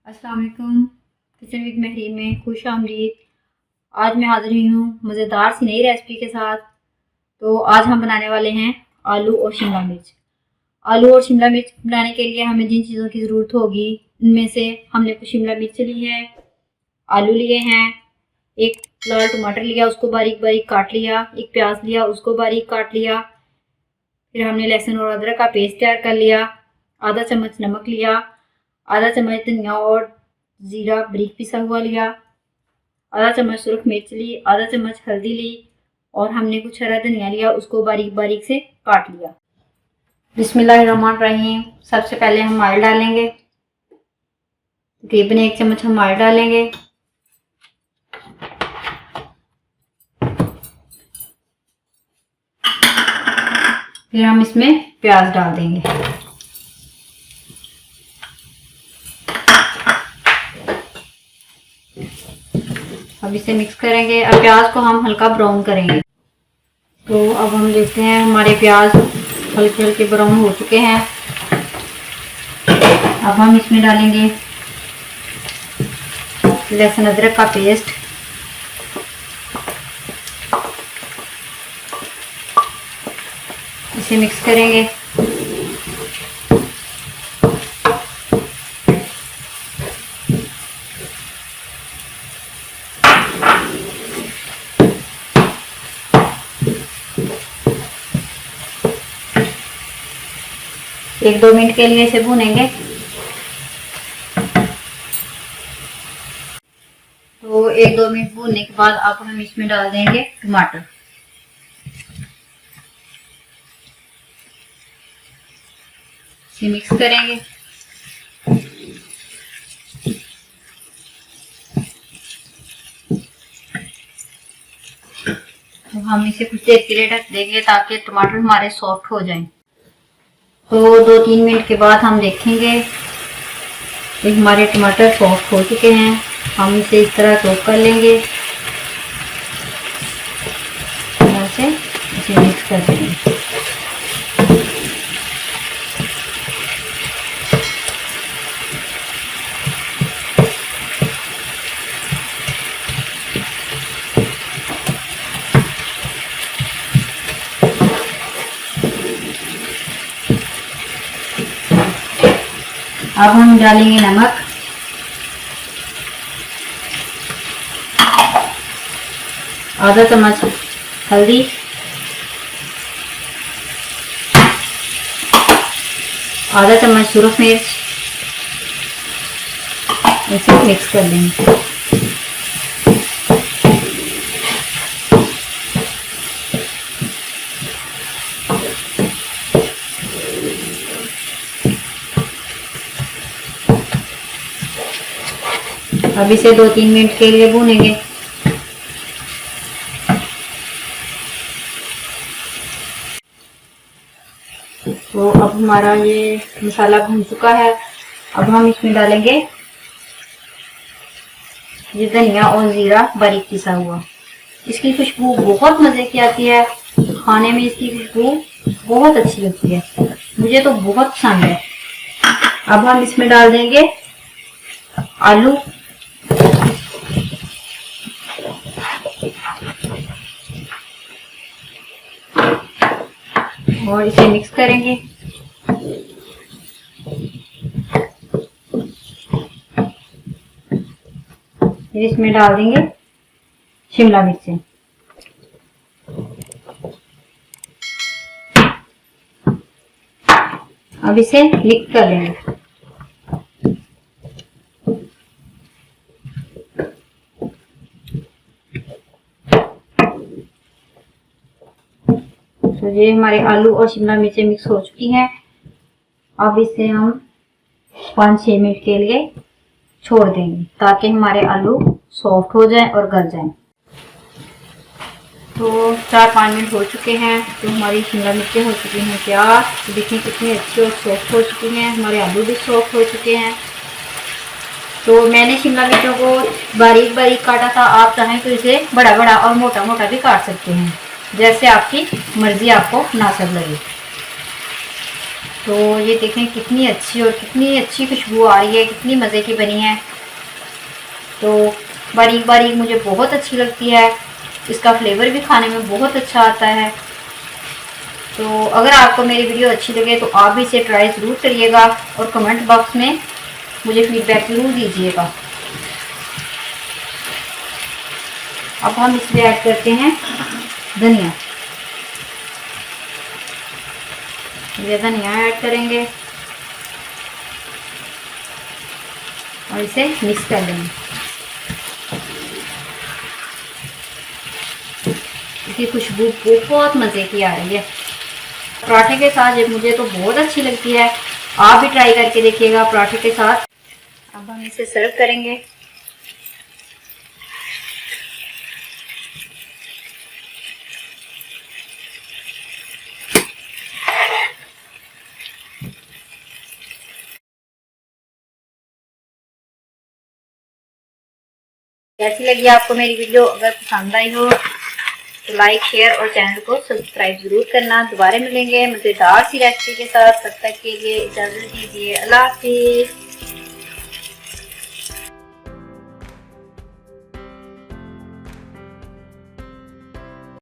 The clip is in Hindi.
अस्सलाम वालेकुम। किचन विद महरीन में खुश आमदीद। आज मैं हाजिर हुई हूँ मज़ेदार सी नई रेसिपी के साथ। तो आज हम बनाने वाले हैं आलू और शिमला मिर्च। आलू और शिमला मिर्च बनाने के लिए हमें जिन चीज़ों की ज़रूरत होगी उनमें से हमने कुछ शिमला मिर्च ली है, आलू लिए हैं, एक लाल टमाटर लिया उसको बारीक बारीक काट लिया, एक प्याज लिया उसको बारीक काट लिया, फिर हमने लहसुन और अदरक का पेस्ट तैयार कर लिया, आधा चम्मच नमक लिया, आधा चम्मच धनिया और जीरा बारीक पिसा हुआ लिया, आधा चम्मच सुरख मिर्च ली, आधा चम्मच हल्दी ली और हमने कुछ हरा धनिया लिया उसको बारीक बारीक से काट लिया। बिस्मिल्लाहिर्रहमानिर्रहीम। सबसे पहले हम ऑयल डालेंगे, तकरीबन 1 चम्मच हम ऑयल डालेंगे। फिर हम इसमें प्याज डाल देंगे। अब इसे मिक्स करेंगे। अब प्याज को हम हल्का ब्राउन करेंगे। तो अब हम देखते हैं हमारे प्याज हल्के हल्के ब्राउन हो चुके हैं। अब हम इसमें डालेंगे लहसुन अदरक का पेस्ट, इसे मिक्स करेंगे। एक दो मिनट के लिए इसे भूनेंगे। तो 1-2 मिनट भूनने के बाद अब हम इसमें डाल देंगे टमाटर। इसे मिक्स करेंगे। तो हम इसे कुछ देर के लिए ढक देंगे ताकि टमाटर हमारे सॉफ्ट हो जाएं। तो 2-3 मिनट के बाद हम देखेंगे कि हमारे टमाटर सॉफ्ट हो चुके हैं। हम इसे इस तरह चॉप कर लेंगे, ऐसे इसे मिक्स कर देंगे। अब हम डालेंगे नमक, आधा चम्मच हल्दी, आधा चम्मच सुरख मिर्च, इसे मिक्स कर लेंगे। अब इसे 2-3 मिनट के लिए भूनेंगे। तो अब हमारा ये मसाला भून चुका है। अब हम इसमें डालेंगे ये धनिया और जीरा बारीक पिसा हुआ। इसकी खुशबू बहुत मजे की आती है, खाने में इसकी खुशबू बहुत अच्छी लगती है, मुझे तो बहुत पसंद है। अब हम इसमें डाल देंगे आलू, और इसे मिक्स करेंगे। फिर इसमें डाल देंगे शिमला मिर्च। अब इसे मिक्स कर लेंगे। तो ये हमारे आलू और शिमला मिर्चें मिक्स हो चुकी हैं। अब इसे हम 5-6 मिनट के लिए छोड़ देंगे ताकि हमारे आलू सॉफ्ट हो जाएं और गल जाएं। तो 4-5 मिनट हो चुके हैं। तो हमारी शिमला मिर्चें हो चुकी हैं तैयार। तो देखिए कितनी अच्छी और सॉफ्ट हो चुकी हैं। हमारे आलू भी सॉफ्ट हो चुके हैं। तो मैंने शिमला मिर्चों को बारीक बारीक काटा था। आप चाहें तो इसे बड़ा बड़ा और मोटा मोटा भी काट सकते हैं, जैसे आपकी मर्जी, आपको मुनासिब लगे। तो ये देखें कितनी अच्छी खुशबू आ रही है, कितनी मज़े की बनी है। तो बारीक बारीक मुझे बहुत अच्छी लगती है, इसका फ्लेवर भी खाने में बहुत अच्छा आता है। तो अगर आपको मेरी वीडियो अच्छी लगे तो आप भी इसे ट्राई ज़रूर करिएगा और कमेंट बॉक्स में मुझे फीडबैक ज़रूर दीजिएगा। अब हम इसमें ऐड करते हैं धनिया। ये धनिया ऐड करेंगे और इसे मिक्स कर देंगे। इसकी खुशबू बहुत मज़े की आ रही है। पराठे के साथ ये मुझे तो बहुत अच्छी लगती है, आप भी ट्राई करके देखिएगा पराठे के साथ। अब हम इसे सर्व करेंगे। कैसी लगी आपको मेरी वीडियो? अगर पसंद आई हो तो लाइक, शेयर और चैनल को सब्सक्राइब जरूर करना। दोबारा मिलेंगे मज़ेदार सी रेसिपी के साथ, तब तक के लिए इजाज़त दीजिए। अल्लाह हाफिज़।